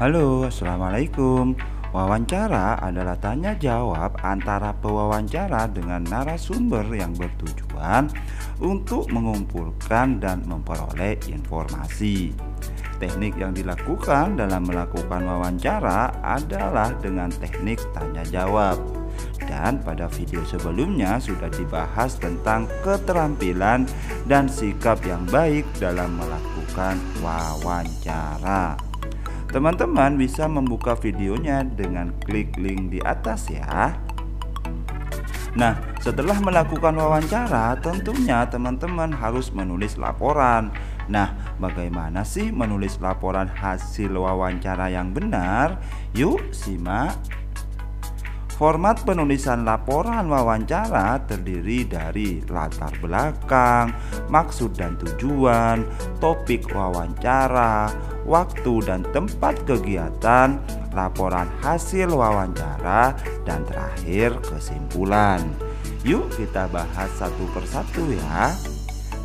Halo, assalamualaikum. Wawancara adalah tanya jawab antara pewawancara dengan narasumber yang bertujuan untuk mengumpulkan dan memperoleh informasi. Teknik yang dilakukan dalam melakukan wawancara adalah dengan teknik tanya jawab. Dan pada video sebelumnya sudah dibahas tentang keterampilan dan sikap yang baik dalam melakukan wawancara. Teman-teman bisa membuka videonya dengan klik link di atas ya. Nah, setelah melakukan wawancara, tentunya teman-teman harus menulis laporan. Nah, bagaimana sih menulis laporan hasil wawancara yang benar? Yuk, simak. Format penulisan laporan wawancara terdiri dari latar belakang, maksud dan tujuan, topik wawancara, waktu dan tempat kegiatan, laporan hasil wawancara, dan terakhir kesimpulan. Yuk kita bahas satu persatu ya.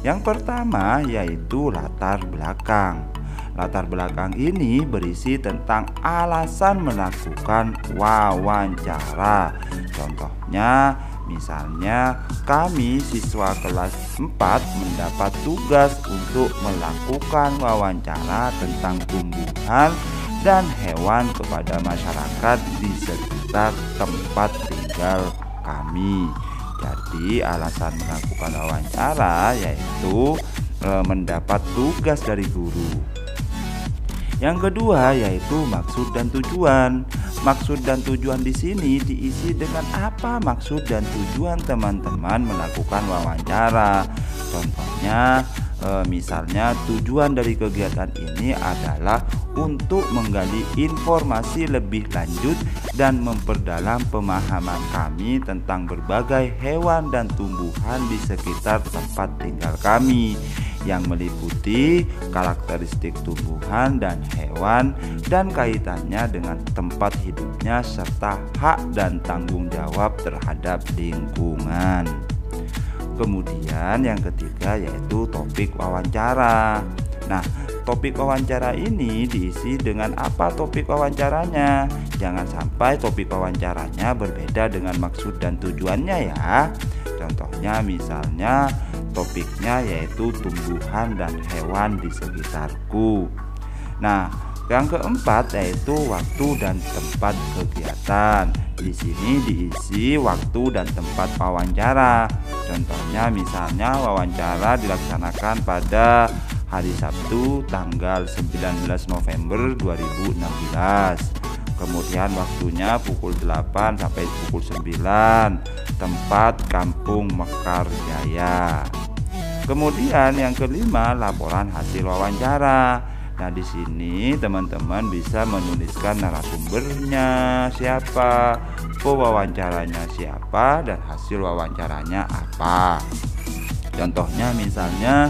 Yang pertama yaitu latar belakang. Latar belakang ini berisi tentang alasan melakukan wawancara. Contohnya, misalnya kami siswa kelas 4 mendapat tugas untuk melakukan wawancara tentang tumbuhan dan hewan kepada masyarakat di sekitar tempat tinggal kami. Jadi alasan melakukan wawancara yaitu mendapat tugas dari guru. Yang kedua yaitu maksud dan tujuan. Maksud dan tujuan di sini diisi dengan apa maksud dan tujuan teman-teman melakukan wawancara. Contohnya, misalnya tujuan dari kegiatan ini adalah untuk menggali informasi lebih lanjut dan memperdalam pemahaman kami tentang berbagai hewan dan tumbuhan di sekitar tempat tinggal kami, yang meliputi karakteristik tumbuhan dan hewan dan kaitannya dengan tempat hidupnya serta hak dan tanggung jawab terhadap lingkungan. Kemudian yang ketiga yaitu topik wawancara. Nah, topik wawancara ini diisi dengan apa topik wawancaranya. Jangan sampai topik wawancaranya berbeda dengan maksud dan tujuannya ya. Contohnya misalnya topiknya yaitu tumbuhan dan hewan di sekitarku. Nah, yang keempat yaitu waktu dan tempat kegiatan. Di sini diisi waktu dan tempat wawancara. Contohnya misalnya wawancara dilaksanakan pada hari Sabtu tanggal 19 November 2016. Kemudian waktunya pukul 8 sampai pukul 9, tempat Kampung Mekar Jaya. Kemudian yang kelima, laporan hasil wawancara. Nah, di sini teman-teman bisa menuliskan narasumbernya siapa, pewawancaranya siapa, dan hasil wawancaranya apa. Contohnya misalnya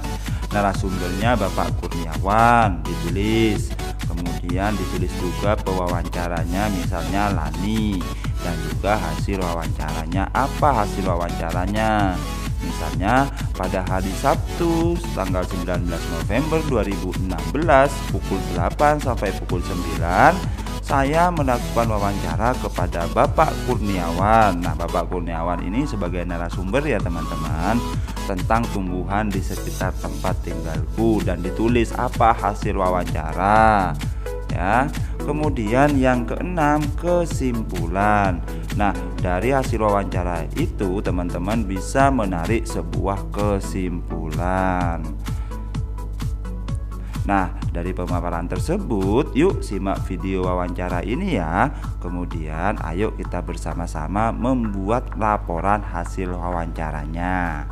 narasumbernya Bapak Kurniawan ditulis. Kemudian ditulis juga pewawancaranya misalnya Lani, dan juga hasil wawancaranya apa hasil wawancaranya. Misalnya pada hari Sabtu tanggal 19 November 2016 pukul 8 sampai pukul 9 saya melakukan wawancara kepada Bapak Kurniawan. Nah, Bapak Kurniawan ini sebagai narasumber ya teman-teman, tentang tumbuhan di sekitar tempat tinggalku, dan ditulis apa hasil wawancara ya. Kemudian yang keenam, kesimpulan. Nah, dari hasil wawancara itu teman-teman bisa menarik sebuah kesimpulan. Nah, dari pemaparan tersebut, yuk simak video wawancara ini ya. Kemudian ayo kita bersama-sama membuat laporan hasil wawancaranya.